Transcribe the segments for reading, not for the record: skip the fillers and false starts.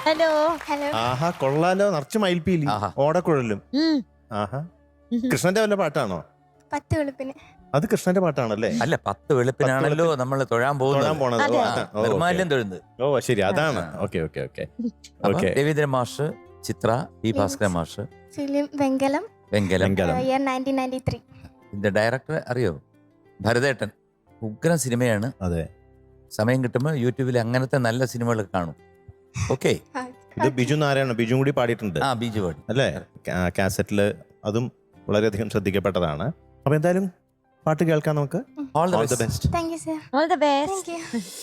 Hello. Hello. ആഹാ കൊള്ളാലോ, നിറച്ച് മയിൽപ്പീലി ഓടക്കുഴലും. ആഹാ കൃഷ്ണന്റെ വല്ല പാട്ടാണോ? 10 വെളുപ്പിന്. അത് കൃഷ്ണന്റെ പാട്ടാണല്ലേ? അല്ല 10 വെളുപ്പിനാണല്ലോ നമ്മൾ തൊഴാൻ പോകുന്നത്. നിർമാല്യം തൊഴുന്നത്. ഓ ശരി, അതാണ്. Okay okay okay okay. Raveendran മാഷ്, ചിത്ര, പി ഭാസ്കരൻ മാഷ്. ഫിലിം വെങ്കലം. ഇയർ 1993. ഇതിന്റെ ഡയറക്ടർ അറിയോ? ഭരതേട്ടൻ. ഉഗ്രൻ സിനിമയാണ്. അതെ, സമയം കിട്ടുമ്പോൾ യൂട്യൂബിൽ അങ്ങനത്തെ നല്ല സിനിമകൾ കാണും. ഓക്കെ. ഇത് ബിജു നാരായണ, ബിജു കൂടി പാടിയിട്ടുണ്ട്. ആ ബിജു പാടി അല്ലേ? കാസറ്റില് അതും വളരെയധികം ശ്രദ്ധിക്കപ്പെട്ടതാണ്. അപ്പൊ എന്തായാലും പാട്ട് കേൾക്കാം നമുക്ക്. All the best. Thank you sir. All the best. Thank you.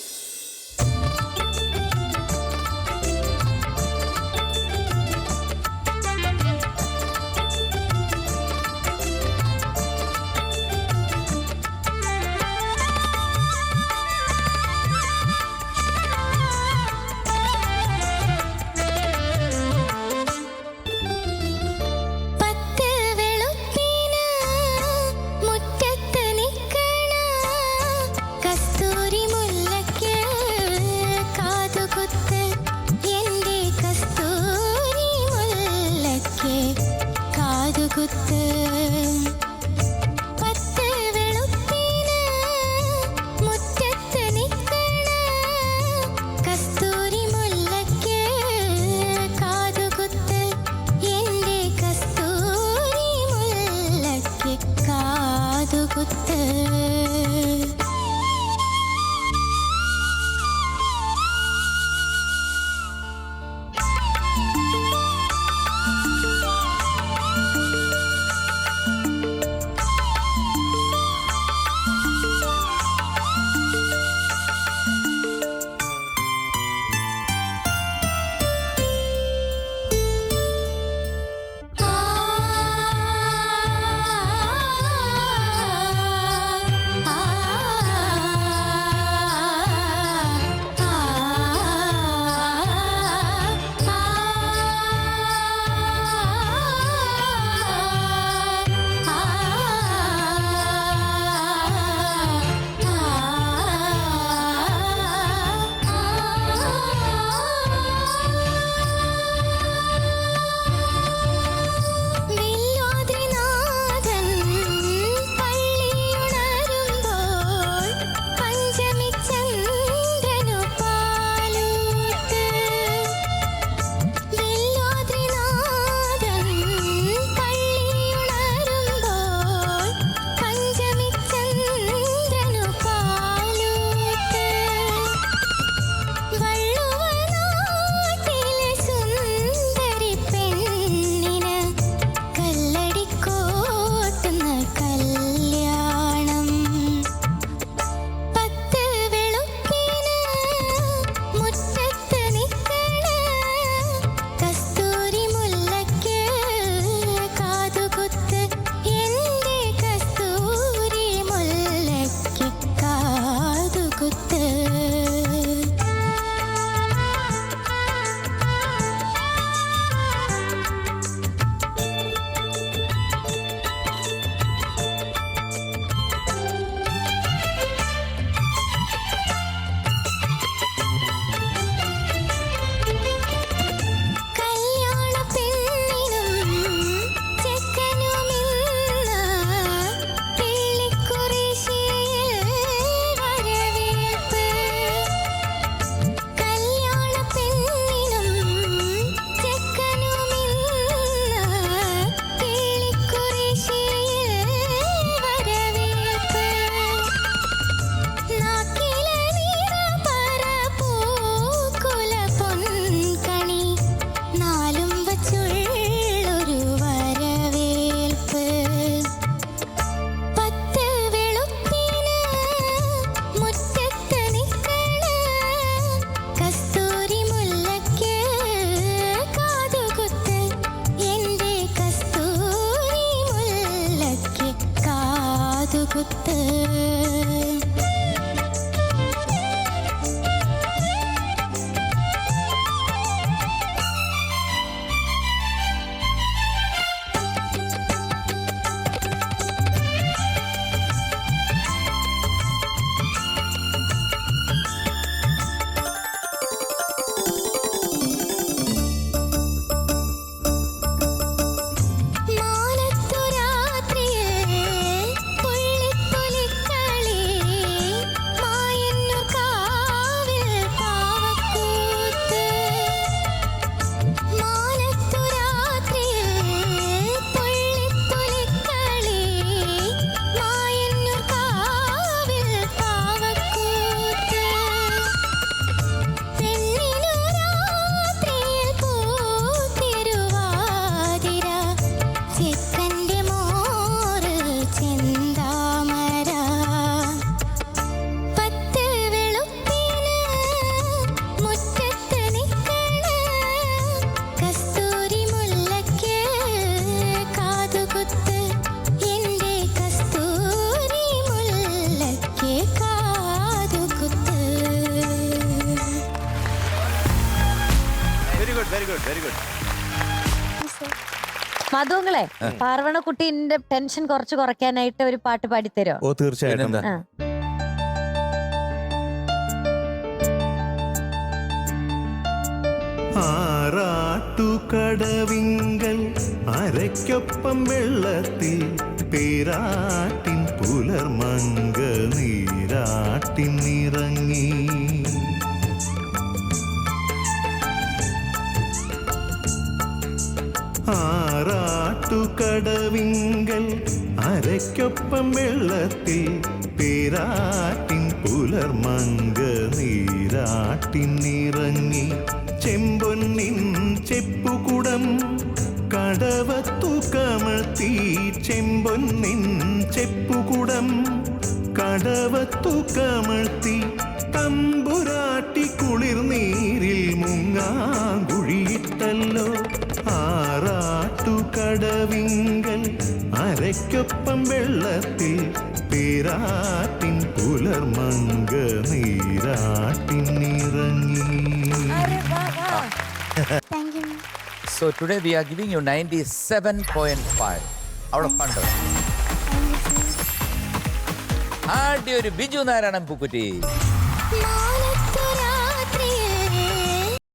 കസ്തൂരി മുല്ലയ്ക്ക് വെരി ഗുഡ് വെരി ഗുഡ്. മധുങ്ങളെ പാർവണക്കുട്ടീന്റെ ടെൻഷൻ കുറച്ച് കുറയ്ക്കാനായിട്ട് ഒരു പാട്ട് പാടിത്തരോ? ഓ തീർച്ചയായിട്ടും. പിന്നെന്താ? ആറാട്ടുകടവിങ്കൽ അരയ്ക്കൊപ്പം വെള്ളത്തിൽ പേരാട്ടിൻ പുലർമങ്ക നീരാട്ടിൻ ഇറങ്ങി. ആറാട്ടുകടവിങ്കൽ അരയ്ക്കൊപ്പം വെള്ളത്തിൽ പേരാട്ടിൻ പുലർമങ്ക നീരാട്ടിൻ ഇറങ്ങി. ചെമ്പൊന്നിൻ ചെപ്പുകുടം കടവത്തു കമഴ്ത്തി. ചെമ്പൊന്നിൻ ചെപ്പുകുടം കടവത്തു കമഴ്ത്തി. തമ്പുരാട്ടി കുളിർനീരിൽ മുങ്ങാങ്കുഴിയിട്ടല്ലോ. ആറാട്ടുകടവിങ്കൽ അരയ്ക്കൊപ്പം വെള്ളത്തിൽ പേരാട്ടിൻ പുലർമങ്ക നീരാട്ടിൻ ഇറങ്ങി. Thank you. So today we are giving you 97.5 out of 100. ആദ്യ ഒരു ബിജു നാരായണൻ പൂക്കുറ്റി.